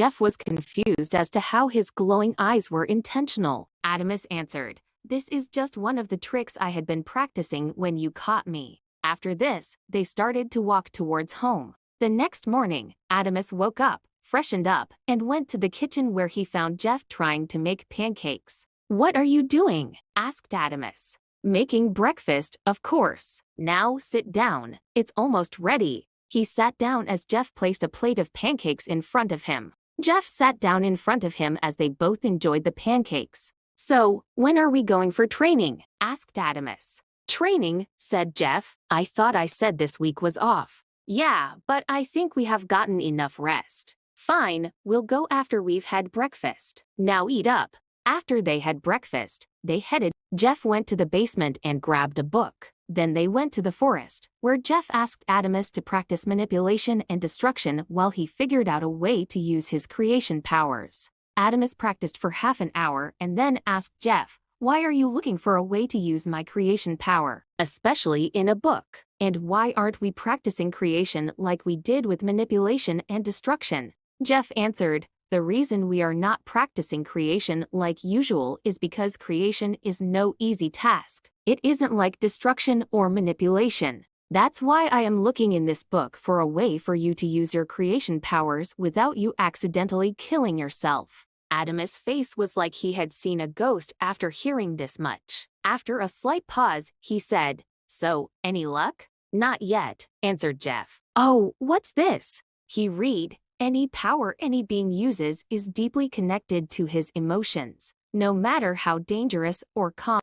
Jeff was confused as to how his glowing eyes were intentional. Adamus answered, "This is just one of the tricks I had been practicing when you caught me." After this, they started to walk towards home. The next morning, Adamus woke up, freshened up, and went to the kitchen where he found Jeff trying to make pancakes. "What are you doing?" asked Adamus. "Making breakfast, of course. Now sit down. It's almost ready." He sat down as Jeff placed a plate of pancakes in front of him. Jeff sat down in front of him as they both enjoyed the pancakes. "So, when are we going for training?" asked Adamus. "Training," said Jeff. "I thought I said this week was off." "Yeah, but I think we have gotten enough rest." "Fine, we'll go after we've had breakfast. Now eat up." After they had breakfast, they headed. Jeff went to the basement and grabbed a book. Then they went to the forest, where Jeff asked Adamus to practice manipulation and destruction while he figured out a way to use his creation powers. Adamus practiced for half an hour and then asked Jeff, "Why are you looking for a way to use my creation power, especially in a book? And why aren't we practicing creation like we did with manipulation and destruction?" Jeff answered, "The reason we are not practicing creation like usual is because creation is no easy task. It isn't like destruction or manipulation. That's why I am looking in this book for a way for you to use your creation powers without you accidentally killing yourself." Adamus' face was like he had seen a ghost after hearing this much. After a slight pause, he said, "So, any luck?" "Not yet," answered Jeff. "Oh, what's this?" He read, "Any power any being uses is deeply connected to his emotions, no matter how dangerous or calm."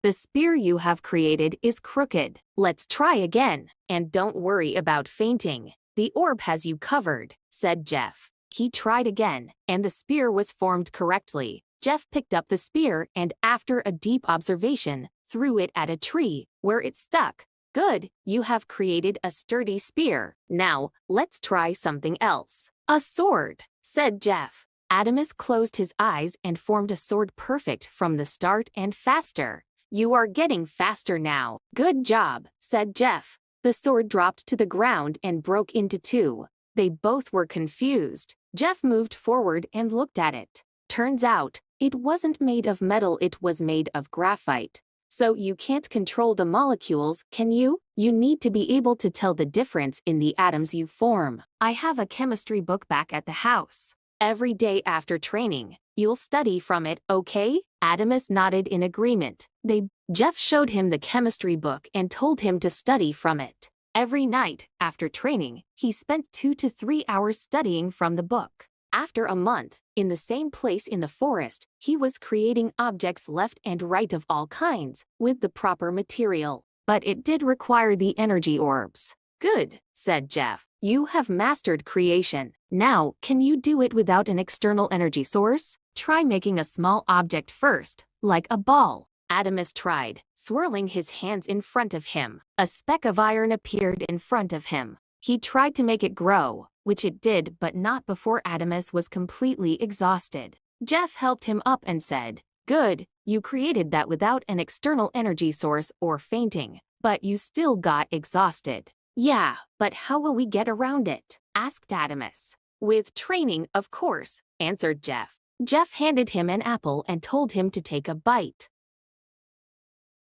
"The spear you have created is crooked. Let's try again. And don't worry about fainting. The orb has you covered," said Jeff. He tried again, and the spear was formed correctly. Jeff picked up the spear and, after a deep observation, threw it at a tree, where it stuck. "Good, you have created a sturdy spear. Now, let's try something else." "A sword," said Jeff. Adamus closed his eyes and formed a sword perfect from the start and faster. "You are getting faster now." "Good job," said Jeff. The sword dropped to the ground and broke into two. They both were confused. Jeff moved forward and looked at it. Turns out, it wasn't made of metal, it was made of graphite. So you can't control the molecules, can you? You need to be able to tell the difference in the atoms you form. I have a chemistry book back at the house. Every day after training, you'll study from it, okay? Adamus nodded in agreement. Jeff showed him the chemistry book and told him to study from it. Every night, after training, he spent 2 to 3 hours studying from the book. After a month, in the same place in the forest, he was creating objects left and right of all kinds, with the proper material. But it did require the energy orbs. "Good," said Jeff. "You have mastered creation. Now, can you do it without an external energy source? Try making a small object first, like a ball." Adamus tried, swirling his hands in front of him. A speck of iron appeared in front of him. He tried to make it grow, which it did, but not before Adamus was completely exhausted. Jeff helped him up and said, "Good, you created that without an external energy source or fainting, but you still got exhausted." "Yeah, but how will we get around it?" asked Adamus. "With training, of course," answered Jeff. Jeff handed him an apple and told him to take a bite.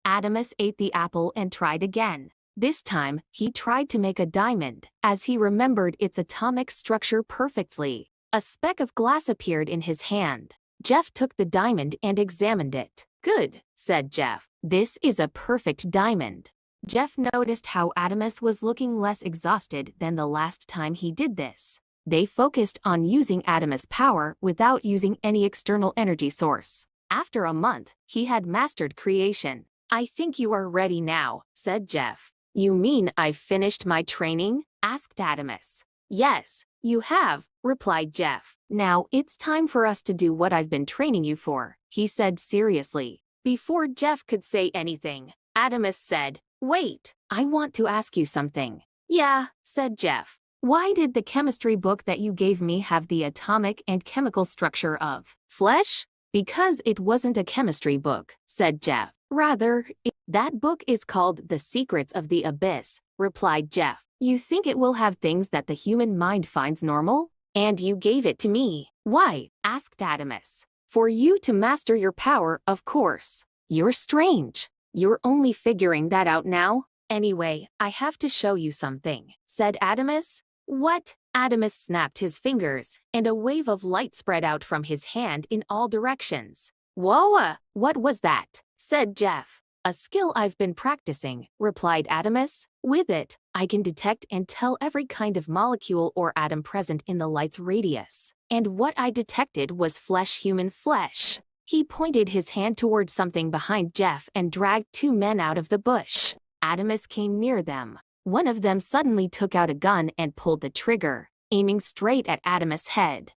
Adamus ate the apple and tried again. This time, he tried to make a diamond, as he remembered its atomic structure perfectly. A speck of glass appeared in his hand. Jeff took the diamond and examined it. "Good," said Jeff. "This is a perfect diamond." Jeff noticed how Adamus was looking less exhausted than the last time he did this. They focused on using Adamus' power without using any external energy source. After a month, he had mastered creation. "I think you are ready now," said Jeff. "You mean I've finished my training?" asked Adamus. "Yes, you have," replied Jeff. "Now it's time for us to do what I've been training you for," he said seriously. Before Jeff could say anything, Adamus said. Wait, I want to ask you something. Yeah, said Jeff. Why did the chemistry book that you gave me have the atomic and chemical structure of flesh? Because it wasn't a chemistry book, said Jeff. Rather, that book is called The Secrets of the Abyss, replied Jeff. You think it will have things that the human mind finds normal? And you gave it to me. Why? Asked Adamus. For you to master your power, of course. You're strange. You're only figuring that out now? Anyway, I have to show you something, said Adamus. What? Adamus snapped his fingers, and a wave of light spread out from his hand in all directions. Whoa! What was that? Said Jeff. A skill I've been practicing, replied Adamus. With it, I can detect and tell every kind of molecule or atom present in the light's radius. And what I detected was human flesh. He pointed his hand toward something behind Jeff and dragged two men out of the bush. Adamus came near them. One of them suddenly took out a gun and pulled the trigger, aiming straight at Adamus' head.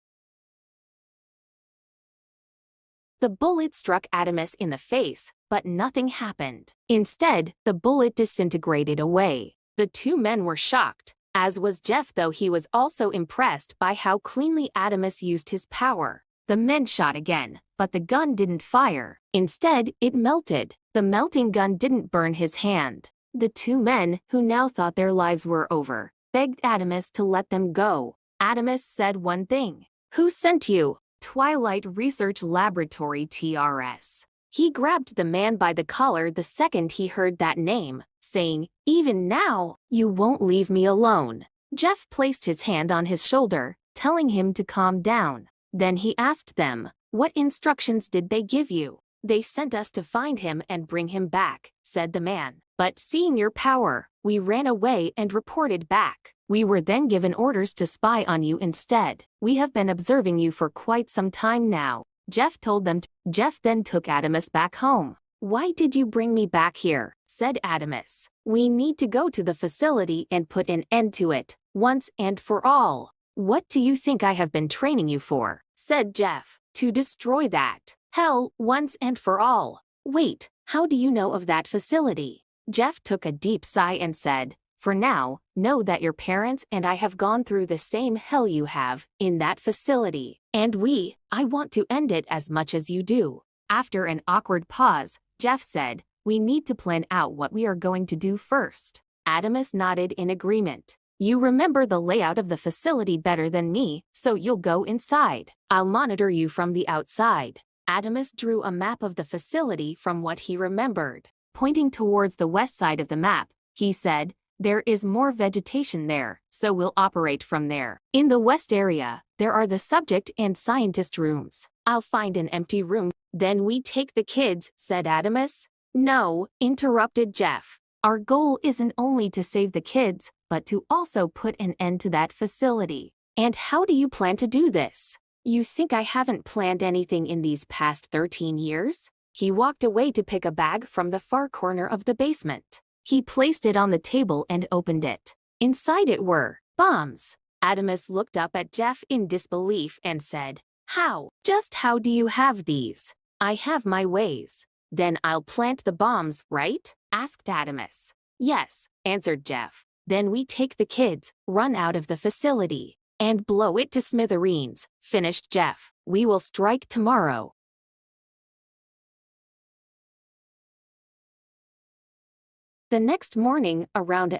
The bullet struck Adamus in the face, but nothing happened. Instead, the bullet disintegrated away. The two men were shocked, as was Jeff, though he was also impressed by how cleanly Adamus used his power. The men shot again, but the gun didn't fire. Instead, it melted. The melting gun didn't burn his hand. The two men, who now thought their lives were over, begged Adamus to let them go. Adamus said one thing. Who sent you? Twilight Research Laboratory TRS. He grabbed the man by the collar the second he heard that name, saying, Even now, you won't leave me alone. Jeff placed his hand on his shoulder, telling him to calm down. Then he asked them, What instructions did they give you? They sent us to find him and bring him back, said the man. But seeing your power, we ran away and reported back. We were then given orders to spy on you instead. We have been observing you for quite some time now. Jeff told them. Jeff then took Adamus back home. Why did you bring me back here? Said Adamus. We need to go to the facility and put an end to it, once and for all. What do you think I have been training you for? Said Jeff. To destroy that hell once and for all. Wait, how do you know of that facility? Jeff took a deep sigh and said, For now, know that your parents and I have gone through the same hell you have in that facility. And I want to end it as much as you do. After an awkward pause, Jeff said, We need to plan out what we are going to do first. Adamus nodded in agreement. You remember the layout of the facility better than me, so you'll go inside. I'll monitor you from the outside. Adamus drew a map of the facility from what he remembered. Pointing towards the west side of the map, he said, There is more vegetation there, so we'll operate from there. In the west area, there are the subject and scientist rooms. I'll find an empty room. Then we take the kids, said Adamus. No, interrupted Jeff. Our goal isn't only to save the kids, but to also put an end to that facility. And how do you plan to do this? You think I haven't planned anything in these past 13 years? He walked away to pick a bag from the far corner of the basement. He placed it on the table and opened it. Inside it were bombs. Adamus looked up at Jeff in disbelief and said, How? Just how do you have these? I have my ways. Then I'll plant the bombs, right? Asked Adamus. Yes, answered Jeff. Then we take the kids, run out of the facility, and blow it to smithereens, finished Jeff. We will strike tomorrow. The next morning, around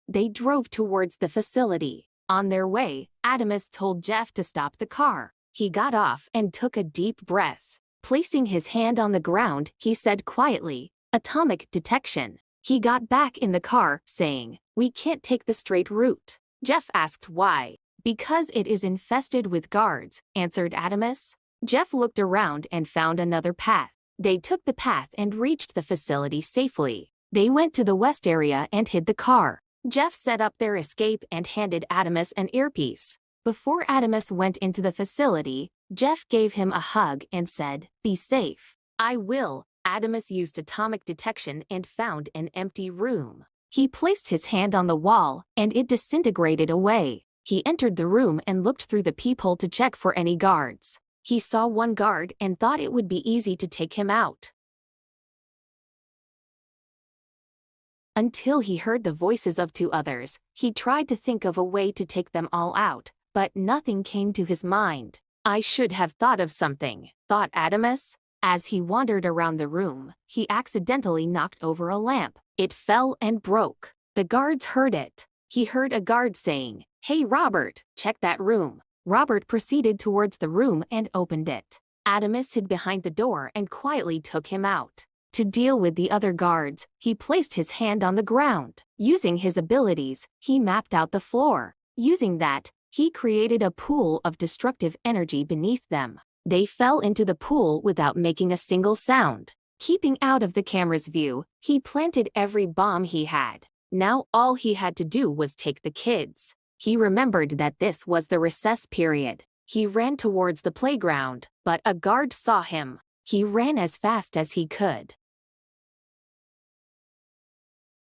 they drove towards the facility. On their way, Adamus told Jeff to stop the car. He got off and took a deep breath. Placing his hand on the ground, he said quietly, Atomic detection. He got back in the car, saying, We can't take the straight route. Jeff asked why. Because it is infested with guards, answered Adamus. Jeff looked around and found another path. They took the path and reached the facility safely. They went to the west area and hid the car. Jeff set up their escape and handed Adamus an earpiece. Before Adamus went into the facility, Jeff gave him a hug and said, Be safe. I will. Adamus used atomic detection and found an empty room. He placed his hand on the wall, and it disintegrated away. He entered the room and looked through the peephole to check for any guards. He saw one guard and thought it would be easy to take him out. until he heard the voices of two others. He tried to think of a way to take them all out, but nothing came to his mind. I should have thought of something, thought Adamus. As he wandered around the room, he accidentally knocked over a lamp. It fell and broke. The guards heard it. He heard a guard saying, "Hey Robert, check that room." Robert proceeded towards the room and opened it. Adamus hid behind the door and quietly took him out. To deal with the other guards, he placed his hand on the ground. Using his abilities, he mapped out the floor. Using that, he created a pool of destructive energy beneath them. They fell into the pool without making a single sound. Keeping out of the camera's view, he planted every bomb he had. Now all he had to do was take the kids. He remembered that this was the recess period. He ran towards the playground, but a guard saw him. He ran as fast as he could.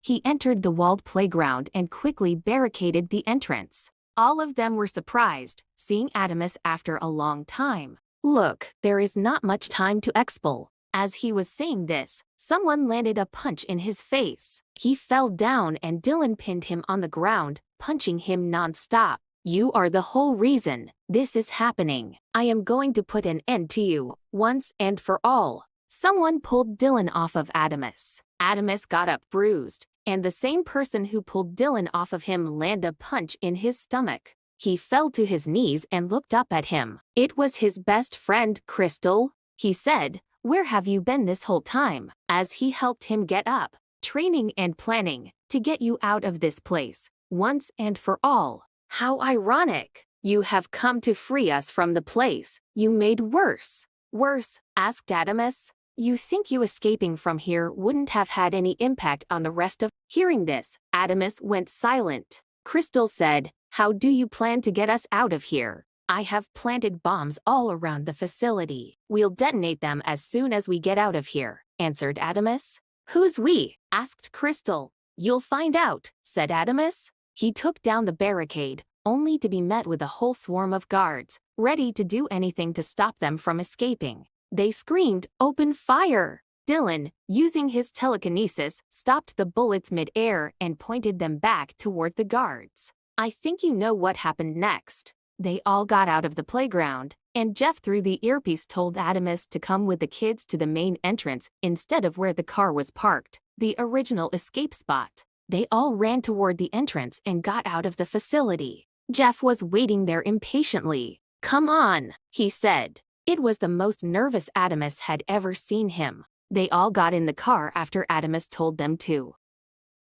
He entered the walled playground and quickly barricaded the entrance. All of them were surprised, seeing Adamus after a long time. "Look, there is not much time to expel." As he was saying this, someone landed a punch in his face. He fell down and Dylan pinned him on the ground, punching him non-stop. "You are the whole reason this is happening. I am going to put an end to you, once and for all." Someone pulled Dylan off of Adamus. Adamus got up bruised, and the same person who pulled Dylan off of him landed a punch in his stomach. He fell to his knees and looked up at him. It was his best friend, Crystal. He said, "Where have you been this whole time?" As he helped him get up, "Training and planning to get you out of this place, once and for all." "How ironic. You have come to free us from the place you made worse." "Worse?" asked Adamus. "You think you escaping from here wouldn't have had any impact on the rest of—" Hearing this, Adamus went silent. Crystal said, "How do you plan to get us out of here?" "I have planted bombs all around the facility. We'll detonate them as soon as we get out of here," answered Adamus. "Who's we?" asked Crystal. "You'll find out," said Adamus. He took down the barricade, only to be met with a whole swarm of guards, ready to do anything to stop them from escaping. They screamed, "Open fire!" Dylan, using his telekinesis, stopped the bullets mid-air and pointed them back toward the guards. "I think you know what happened next." They all got out of the playground, and Jeff through the earpiece told Adamus to come with the kids to the main entrance instead of where the car was parked, the original escape spot. They all ran toward the entrance and got out of the facility. Jeff was waiting there impatiently. "Come on," he said. It was the most nervous Adamus had ever seen him. They all got in the car after Adamus told them to.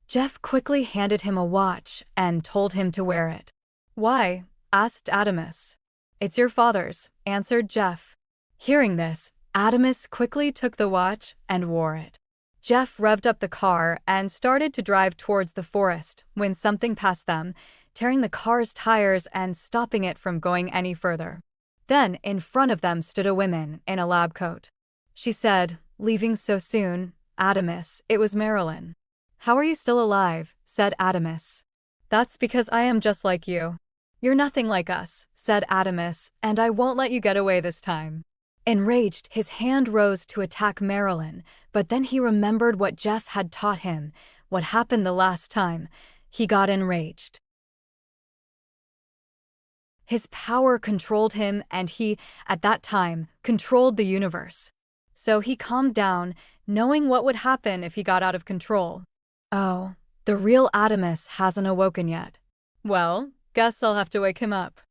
Jeff quickly handed him a watch and told him to wear it. "Why?" asked Adamus. "It's your father's," answered Jeff. Hearing this, Adamus quickly took the watch and wore it. Jeff revved up the car and started to drive towards the forest when something passed them, tearing the car's tires and stopping it from going any further. Then, in front of them stood a woman in a lab coat. She said, "Leaving so soon?" "Adamus, it was Marilyn." "How are you still alive?" said Adamus. "That's because I am just like you." "You're nothing like us," said Adamus, "and I won't let you get away this time." Enraged, his hand rose to attack Marilyn, but then he remembered what Jeff had taught him, what happened the last time. He got enraged. His power controlled him, and he, at that time, controlled the universe. So he calmed down, knowing what would happen if he got out of control. "Oh, the real Adamus hasn't awoken yet. Well, guess I'll have to wake him up.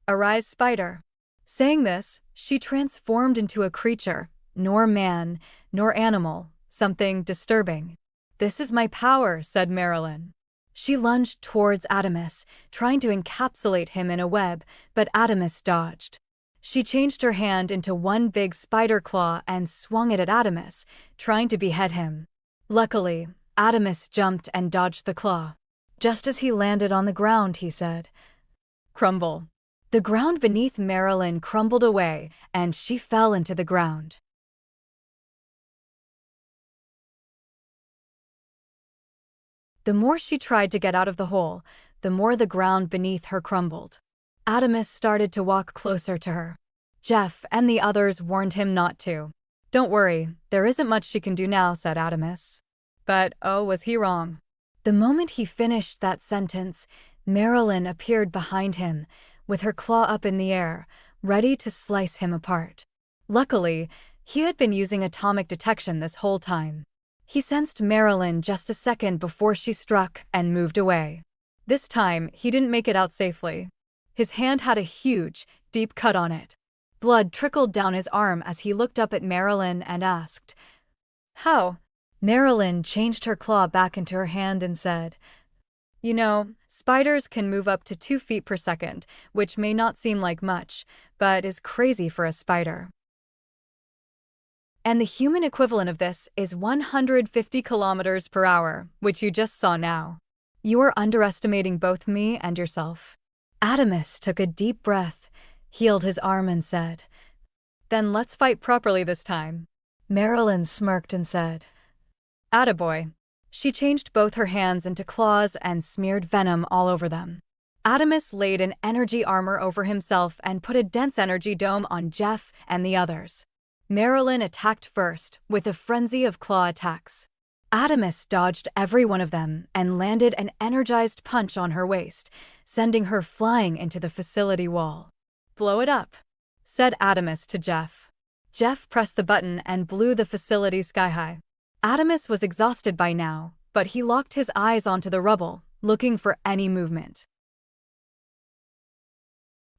Arise, spider." Saying this, she transformed into a creature, nor man, nor animal, something disturbing. "This is my power," said Marilyn. She lunged towards Adamus, trying to encapsulate him in a web, but Adamus dodged. She changed her hand into one big spider claw and swung it at Adamus, trying to behead him. Luckily, Adamus jumped and dodged the claw. Just as he landed on the ground, he said, "Crumble." The ground beneath Marilyn crumbled away, and she fell into the ground. The more she tried to get out of the hole, the more the ground beneath her crumbled. Adamus started to walk closer to her. Jeff and the others warned him not to. "Don't worry, there isn't much she can do now," said Adamus. But oh, was he wrong. The moment he finished that sentence, Marilyn appeared behind him, with her claw up in the air, ready to slice him apart. Luckily, he had been using atomic detection this whole time. He sensed Marilyn just a second before she struck and moved away. This time, he didn't make it out safely. His hand had a huge, deep cut on it. Blood trickled down his arm as he looked up at Marilyn and asked, "How?" Marilyn changed her claw back into her hand and said, "You know, spiders can move up to 2 feet per second, which may not seem like much, but is crazy for a spider. And the human equivalent of this is 150 kilometers per hour, which you just saw now. You are underestimating both me and yourself." Adamus took a deep breath, healed his arm and said, "Then let's fight properly this time." Marilyn smirked and said, "Attaboy." She changed both her hands into claws and smeared venom all over them. Adamus laid an energy armor over himself and put a dense energy dome on Jeff and the others. Marilyn attacked first, with a frenzy of claw attacks. Adamus dodged every one of them and landed an energized punch on her waist, sending her flying into the facility wall. "Blow it up," said Adamus to Jeff. Jeff pressed the button and blew the facility sky-high. Adamus was exhausted by now, but he locked his eyes onto the rubble, looking for any movement.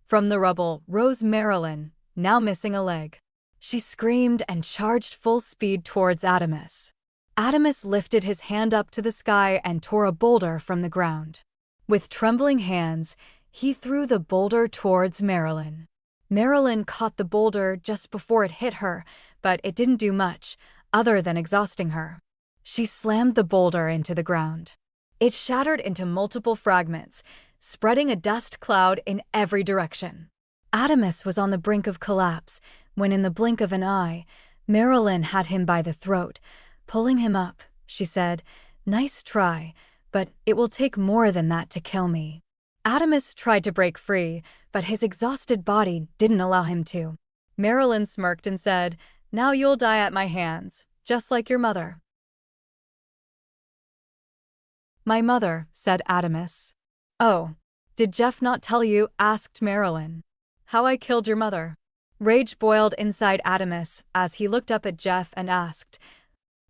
From the rubble rose Marilyn, now missing a leg. She screamed and charged full speed towards Adamus. Adamus lifted his hand up to the sky and tore a boulder from the ground. With trembling hands, he threw the boulder towards Marilyn. Marilyn caught the boulder just before it hit her, but it didn't do much, other than exhausting her. She slammed the boulder into the ground. It shattered into multiple fragments, spreading a dust cloud in every direction. Adamus was on the brink of collapse when, in the blink of an eye, Marilyn had him by the throat. Pulling him up, she said, "Nice try, but it will take more than that to kill me." Adamus tried to break free, but his exhausted body didn't allow him to. Marilyn smirked and said, "Now you'll die at my hands, just like your mother." "My mother," said Adamus. "Oh, did Jeff not tell you?" asked Marilyn. "How I killed your mother?" Rage boiled inside Adamus as he looked up at Jeff and asked,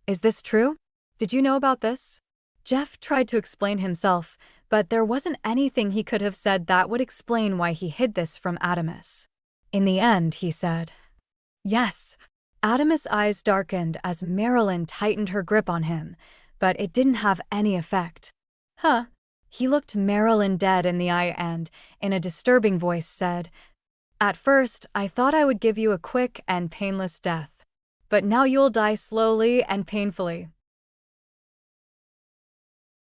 "Is this true? Did you know about this?" Jeff tried to explain himself, but there wasn't anything he could have said that would explain why he hid this from Adamus. In the end, he said, "Yes." Adamus' eyes darkened as Marilyn tightened her grip on him, but it didn't have any effect. "Huh?" He looked Marilyn dead in the eye and, in a disturbing voice, said, "At first, I thought I would give you a quick and painless death. But now you'll die slowly and painfully,